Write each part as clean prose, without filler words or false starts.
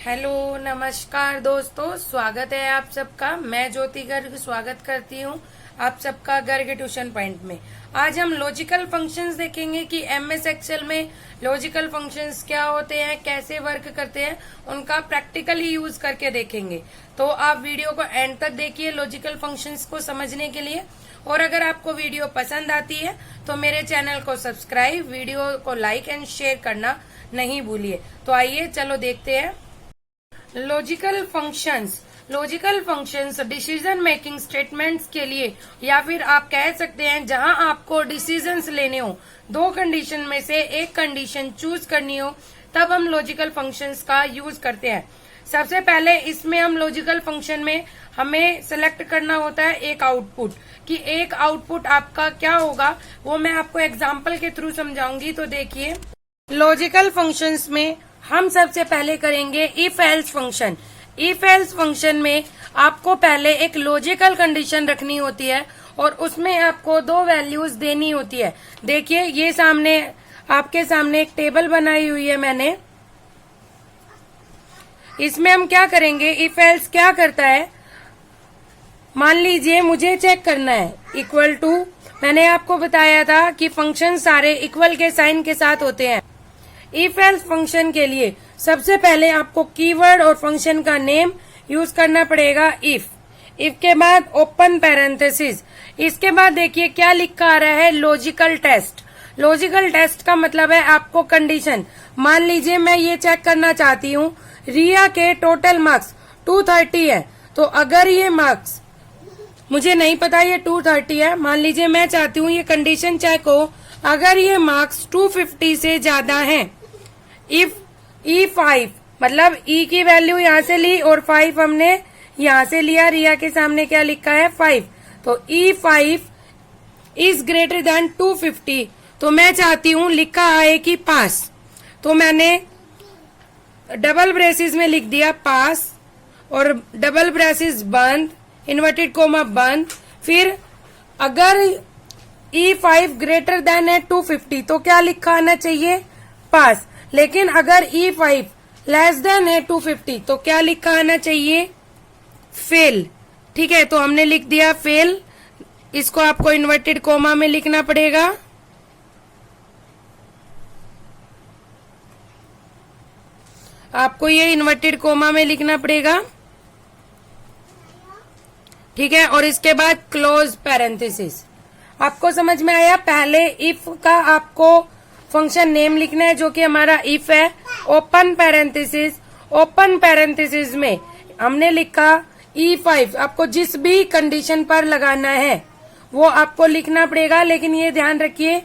Hello नमस्कार दोस्तों, स्वागत है आप सबका। मैं ज्योति गर्ग स्वागत करती हूँ आप सबका गर्ग ट्यूशन पॉइंट में। आज हम लॉजिकल फंक्शंस देखेंगे कि एमएस एक्सेल में लॉजिकल फंक्शंस क्या होते हैं, कैसे वर्क करते हैं, उनका प्रैक्टिकली यूज करके देखेंगे। तो आप वीडियो को एंड तक देखिए लॉजिकल फंक्शंस को समझने के लिए। और अगर आपको वीडियो पसंद आती है तो मेरे चैनल को सब्सक्राइब, वीडियो को लाइक एंड शेयर करना नहीं भूलिए। तो आइए चलो देखते हैं। Logical functions decision making statements के लिए, या फिर आप कह सकते हैं जहां आपको डिसीजंस लेने हो, दो कंडीशन में से एक कंडीशन चूज करनी हो, तब हम लॉजिकल फंक्शंस का यूज करते हैं। सबसे पहले इसमें हम लॉजिकल फंक्शन में हमें सेलेक्ट करना होता है एक आउटपुट, कि एक आउटपुट आपका क्या होगा, वो मैं आपको एग्जाम्पल के थ्रू समझाऊंगी। तो देखिए, लॉजिकल फंक्शंस में हम सबसे पहले करेंगे if else function. If else function में आपको पहले एक लॉजिकल कंडीशन रखनी होती है और उसमें आपको दो वैल्यूज देनी होती है। देखिए, ये सामने आपके सामने एक टेबल बनाई हुई है मैंने। इसमें हम क्या करेंगे, इफ एल्स क्या करता है, मान लीजिए मुझे चेक करना है इक्वल टू, मैंने आपको बताया था कि फंक्शन सारे इक्वल के साइन के साथ होते हैं। इफ एल्स फंक्शन के लिए सबसे पहले आपको कीवर्ड और फंक्शन का नेम यूज करना पड़ेगा इफ के बाद ओपन पैरेंथेसिस। इसके बाद देखिए क्या लिखा आ रहा है, लॉजिकल टेस्ट। लॉजिकल टेस्ट का मतलब है आपको कंडीशन। मान लीजिए मैं ये चेक करना चाहती हूँ रिया के टोटल मार्क्स 230 है, तो अगर ये मार्क्स मुझे नहीं पता ये 230 है, मान लीजिए मैं चाहती हूँ ये कंडीशन चेक हो, अगर ये मार्क्स 250 से ज्यादा हैं, इफ E5 मतलब E की वैल्यू यहाँ से ली और 5 हमने यहाँ से लिया, रिया के सामने क्या लिखा है 5, तो E5 इज ग्रेटर देन 250, तो मैं चाहती हूँ लिखा आए कि पास, तो मैंने डबल ब्रेसिस में लिख दिया पास और डबल ब्रेसिस बंद, इन्वर्टेड कोमा बंद। फिर अगर E5 ग्रेटर देन है 250 तो क्या लिखा आना चाहिए, पास। लेकिन अगर E5 लेस देन है 250 तो क्या लिखा आना चाहिए, फेल। ठीक है, तो हमने लिख दिया फेल। इसको आपको इन्वर्टेड कोमा में लिखना पड़ेगा। आपको ये इन्वर्टेड कोमा में लिखना पड़ेगा, ठीक है। और इसके बाद क्लोज पैरेंथेसिस। आपको समझ में आया। पहले इफ का आपको फंक्शन नेम लिखना है जो कि हमारा इफ है, ओपन पैरेंथेसिस। ओपन पैरेंथेसिस में हमने लिखा E5, आपको जिस भी कंडीशन पर लगाना है वो आपको लिखना पड़ेगा। लेकिन ये ध्यान रखिए,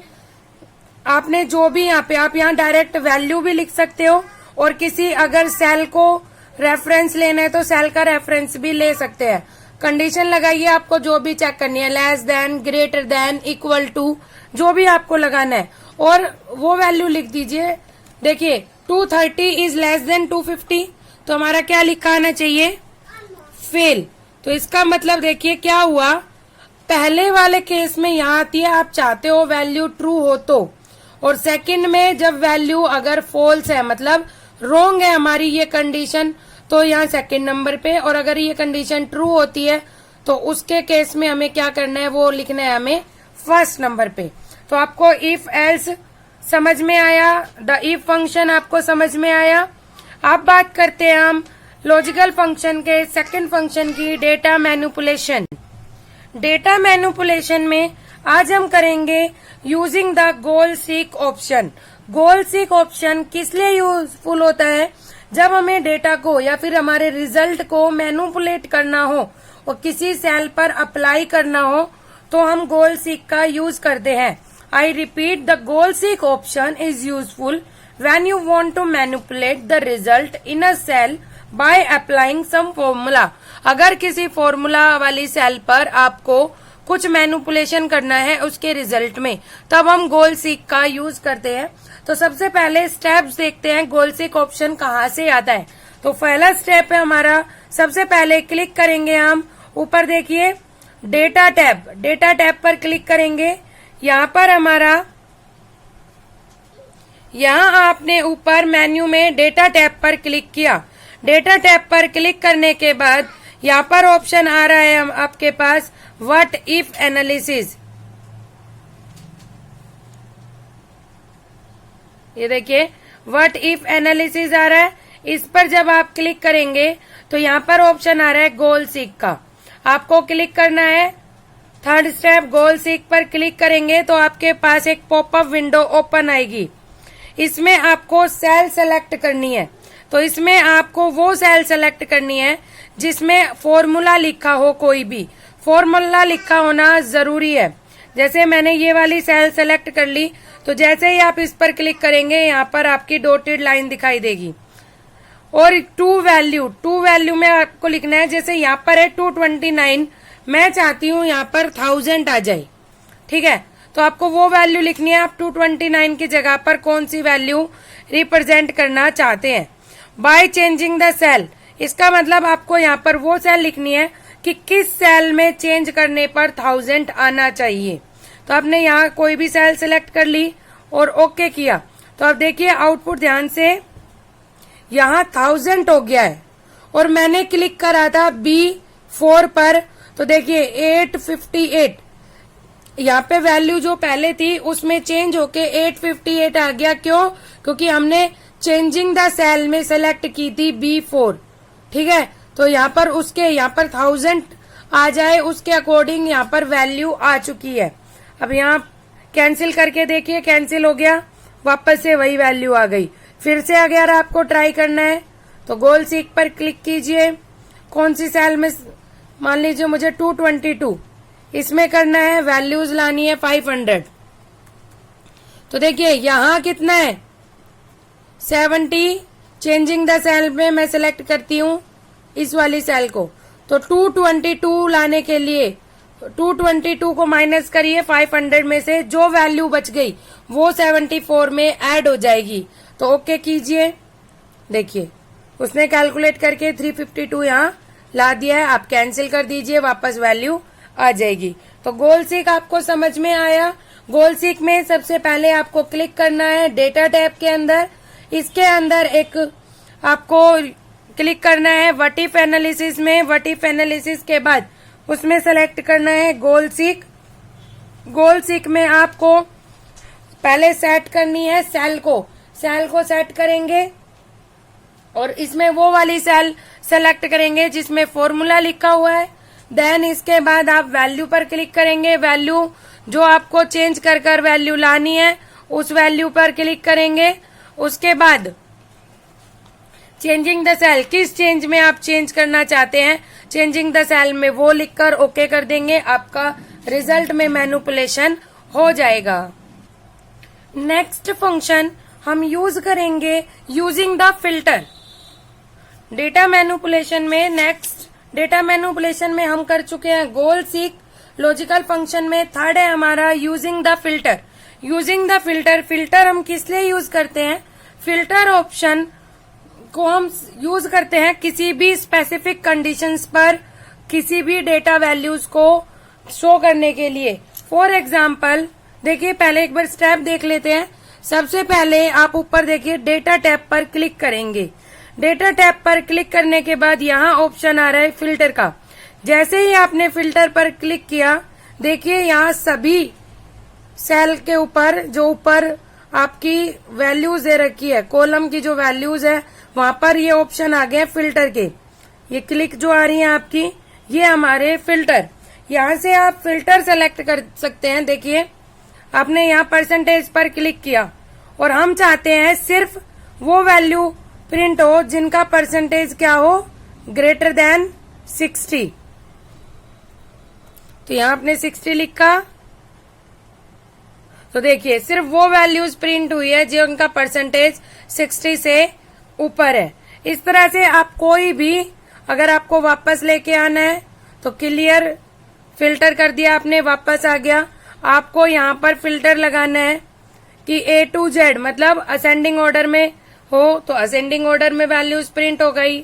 आपने जो भी यहाँ पे, आप यहाँ डायरेक्ट वैल्यू भी लिख सकते हो और किसी अगर सेल को रेफरेंस लेना है तो सेल का रेफरेंस भी ले सकते हैं। कंडीशन लगाइए आपको जो भी चेक करनी है, less than, greater than, equal to, जो भी आपको लगाना है, और वो वैल्यू लिख दीजिए। देखिए 230 इज लेस देन 250, तो हमारा क्या लिखा आना चाहिए, फेल। तो इसका मतलब देखिए क्या हुआ, पहले वाले केस में यहाँ आती है आप चाहते हो वैल्यू ट्रू हो तो, और सेकंड में जब वैल्यू अगर फॉल्स है मतलब रॉन्ग है हमारी ये कंडीशन, तो यहाँ सेकंड नंबर पे, और अगर ये कंडीशन ट्रू होती है तो उसके केस में हमें क्या करना है, वो लिखना है हमें फर्स्ट नंबर पे। तो आपको इफ एल्स समझ में आया, द इफ फंक्शन आपको समझ में आया। अब बात करते हैं हम लॉजिकल फंक्शन के सेकंड फंक्शन की, डेटा मैनिपुलेशन। डेटा मैनिपुलेशन में आज हम करेंगे using the goal seek option. Goal seek option किस लिए यूजफुल होता है, जब हमें डेटा को या फिर हमारे रिजल्ट को मैनिपुलेट करना हो और किसी सेल पर अप्लाई करना हो तो हम गोल सीक का यूज करते हैं। I repeat, the goal seek option is useful when you want to manipulate the result in a cell by applying some formula. अगर किसी फॉर्मूला वाली सेल पर आपको कुछ मैनिपुलेशन करना है उसके रिजल्ट में, तब हम गोल सीक का यूज करते हैं। तो सबसे पहले स्टेप्स देखते हैं गोल सीक ऑप्शन कहाँ से आता है। तो पहला स्टेप है हमारा, सबसे पहले क्लिक करेंगे हम, ऊपर देखिए डेटा टैब, डेटा टैब पर क्लिक करेंगे। यहाँ पर हमारा यहाँ आपने ऊपर मेन्यू में डेटा टैब पर क्लिक किया। डेटा टैब पर क्लिक करने के बाद यहाँ पर ऑप्शन आ रहा है आपके पास व्हाट इफ एनालिसिस। ये देखिए व्हाट इफ एनालिसिस आ रहा है। इस पर जब आप क्लिक करेंगे तो यहाँ पर ऑप्शन आ रहा है गोल सीक का, आपको क्लिक करना है। थर्ड स्टेप गोल सीक पर क्लिक करेंगे तो आपके पास एक पॉपअप विंडो ओपन आएगी। इसमें आपको सेल सेलेक्ट करनी है। तो इसमें आपको वो सेल सेलेक्ट करनी है जिसमें फॉर्मूला लिखा हो, कोई भी फॉर्मूला लिखा होना जरूरी है। जैसे मैंने ये वाली सेल सेलेक्ट कर ली, तो जैसे ही आप इस पर क्लिक करेंगे यहाँ पर आपकी डॉटेड लाइन दिखाई देगी। और टू वैल्यू में आपको लिखना है, जैसे यहाँ पर है 229, मैं चाहती हूँ यहाँ पर 1000 आ जाए, ठीक है। तो आपको वो वैल्यू लिखनी है, आप 229 की जगह पर कौन सी वैल्यू रिप्रेजेंट करना चाहते हैं। बाय चेंजिंग द सेल, इसका मतलब आपको यहाँ पर वो सेल लिखनी है कि किस सेल में चेंज करने पर 1000 आना चाहिए। तो आपने यहाँ कोई भी सेल सिलेक्ट कर ली और ओके किया, तो अब देखिए आउटपुट ध्यान से, यहाँ 1000 हो गया है और मैंने क्लिक करा था B4 पर, तो देखिए 858 यहाँ पे वैल्यू जो पहले थी उसमें चेंज होके 858 आ गया। क्यों? क्योंकि हमने चेंजिंग द सेल में सेलेक्ट की थी B4, ठीक है। तो यहाँ पर उसके यहाँ पर 1000 आ जाए उसके अकॉर्डिंग यहाँ पर वैल्यू आ चुकी है। अब यहाँ कैंसिल करके देखिए, कैंसिल हो गया, वापस से वही वैल्यू आ गई। फिर से अगर आपको ट्राई करना है तो गोल सीक पर क्लिक कीजिए। कौन सी सेल में, मान लीजिए मुझे 222 इसमें करना है, वैल्यूज लानी है 500। तो देखिए यहाँ कितना है 70, चेंजिंग द सेल में मैं सिलेक्ट करती हूँ इस वाली सेल को। तो 222 लाने के लिए 222 को माइनस करिए 500 में से, जो वैल्यू बच गई वो 74 में ऐड हो जाएगी। तो ओके कीजिए, देखिए उसने कैलकुलेट करके 352 यहाँ ला दिया है। आप कैंसिल कर दीजिए, वापस वैल्यू आ जाएगी। तो गोल सीक आपको समझ में आया। गोल सीक में सबसे पहले आपको क्लिक करना है डेटा टैब के अंदर, इसके अंदर एक आपको क्लिक करना है व्हाट इफ एनालिसिस में। व्हाट इफ एनालिसिस के बाद उसमें सेलेक्ट करना है गोल सीक। गोल सीक में आपको पहले सेट करनी है सेल को सेट करेंगे और इसमें वो वाली सेल सेलेक्ट करेंगे जिसमें फॉर्मूला लिखा हुआ है। देन इसके बाद आप वैल्यू पर क्लिक करेंगे, वैल्यू जो आपको चेंज कर वैल्यू लानी है उस वैल्यू पर क्लिक करेंगे। उसके बाद चेंजिंग द सेल, किस चेंज में आप चेंज करना चाहते हैं, चेंजिंग द सेल में वो लिखकर ओके कर देंगे, आपका रिजल्ट में मैनिपुलेशन हो जाएगा। नेक्स्ट फंक्शन हम यूज करेंगे using the filter. Data manipulation में डेटा मैनिपुलेशन में हम कर चुके हैं गोल सीक। लॉजिकल फंक्शन में थर्ड है हमारा using the filter. Using the filter हम किस लिए यूज करते हैं, फिल्टर ऑप्शन को हम यूज करते हैं किसी भी स्पेसिफिक कंडीशंस पर किसी भी डेटा वैल्यूज को शो करने के लिए। फॉर एग्जाम्पल देखिए, पहले एक बार स्टेप देख लेते हैं। सबसे पहले आप ऊपर देखिए डेटा टैब पर क्लिक करेंगे। डेटा टैब पर क्लिक करने के बाद यहाँ ऑप्शन आ रहा है फिल्टर का। जैसे ही आपने फिल्टर पर क्लिक किया, देखिए यहाँ सभी सेल के ऊपर जो ऊपर आपकी वैल्यूज दे रखी है, कॉलम की जो वैल्यूज है वहां पर ये ऑप्शन आ गए फिल्टर के। ये क्लिक जो आ रही है आपकी, ये हमारे फिल्टर। यहाँ से आप फिल्टर सेलेक्ट कर सकते हैं। देखिए आपने यहाँ परसेंटेज पर क्लिक किया और हम चाहते हैं सिर्फ वो वैल्यू प्रिंट हो जिनका परसेंटेज क्या हो, ग्रेटर देन 60। तो यहाँ आपने 60 लिखा, तो देखिए सिर्फ वो वैल्यूज प्रिंट हुई है जिनका परसेंटेज 60 से ऊपर है। इस तरह से आप कोई भी, अगर आपको वापस लेके आना है तो क्लियर फिल्टर कर दिया आपने, वापस आ गया। आपको यहाँ पर फिल्टर लगाना है कि A to Z मतलब असेंडिंग ऑर्डर में हो तो असेंडिंग ऑर्डर में वैल्यूज प्रिंट हो गई।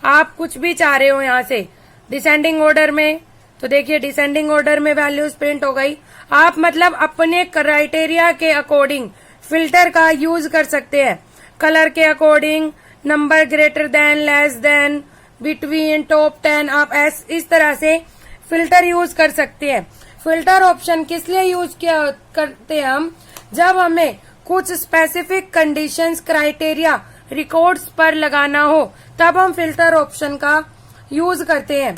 आप कुछ भी चाह रहे हो यहाँ से डिसेंडिंग ऑर्डर में, तो देखिए डिसेंडिंग ऑर्डर में वैल्यूज प्रिंट हो गई। आप मतलब अपने क्राइटेरिया के अकॉर्डिंग फिल्टर का यूज कर सकते हैं, कलर के according, number greater than, less than, between, top 10, आप इस तरह से फिल्टर यूज कर सकते हैं। फिल्टर ऑप्शन किस लिए यूज किया करते हैं हम, जब हमें कुछ स्पेसिफिक कंडीशंस, क्राइटेरिया रिकॉर्ड्स पर लगाना हो तब हम फिल्टर ऑप्शन का यूज करते हैं।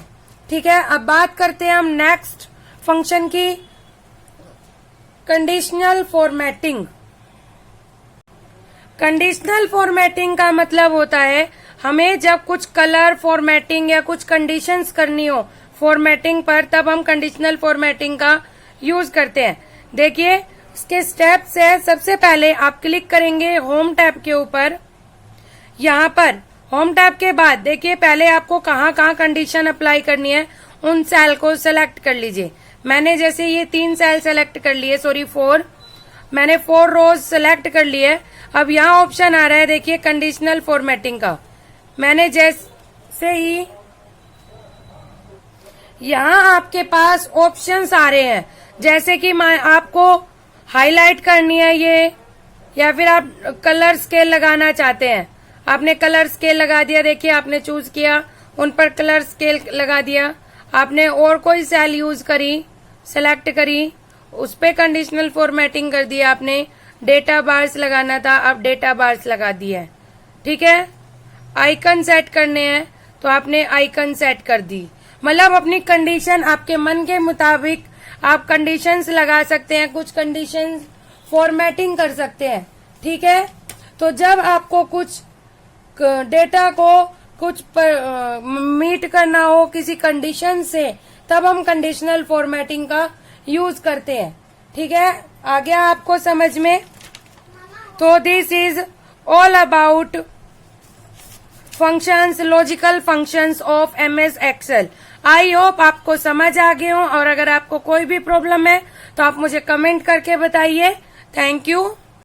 ठीक है, अब बात करते हैं हम नेक्स्ट फंक्शन की, कंडीशनल फॉर्मेटिंग। कंडीशनल फॉर्मेटिंग का मतलब होता है हमें जब कुछ कलर फॉर्मेटिंग या कुछ कंडीशंस करनी हो फॉर्मेटिंग पर, तब हम कंडीशनल फॉर्मेटिंग का यूज करते हैं। देखिए इसके स्टेप्स है, सबसे पहले आप क्लिक करेंगे होम टैब के ऊपर। यहाँ पर होम टैब के बाद देखिए पहले आपको कहाँ कहाँ कंडीशन अप्लाई करनी है उन सेल को सिलेक्ट कर लीजिए। मैंने जैसे ये 3 सेल सेलेक्ट कर लिए, 4, मैंने 4 रोज सेलेक्ट कर लिए। अब यहाँ ऑप्शन आ रहा है देखिए कंडीशनल फॉर्मेटिंग का। मैंने जैसे ही यहाँ आपके पास ऑप्शंस आ रहे हैं, जैसे कि आपको हाईलाइट करनी है ये, या फिर आप कलर स्केल लगाना चाहते हैं, आपने कलर स्केल लगा दिया। देखिए आपने चूज किया, उन पर कलर स्केल लगा दिया। आपने और कोई सेल यूज करी, सेलेक्ट करी, उस पे कंडीशनल फॉर्मेटिंग कर दिया। आपने डेटा बार्स लगाना था, अब डेटा बार्स लगा दिया है। ठीक है, आइकन सेट करने हैं तो आपने आइकन सेट कर दी। मतलब अपनी कंडीशन आपके मन के मुताबिक आप कंडीशंस लगा सकते हैं, कुछ कंडीशंस फॉर्मेटिंग कर सकते हैं। ठीक है, तो जब आपको कुछ डेटा को कुछ मीट करना हो किसी कंडीशन से, तब हम कंडीशनल फॉर्मेटिंग का यूज करते हैं। ठीक है, आ गया आपको समझ में? तो this is all about functions, logical functions of MS Excel. I hope आपको समझ आ गए हो, और अगर आपको कोई भी प्रॉब्लम है तो आप मुझे कमेंट करके बताइए। Thank you.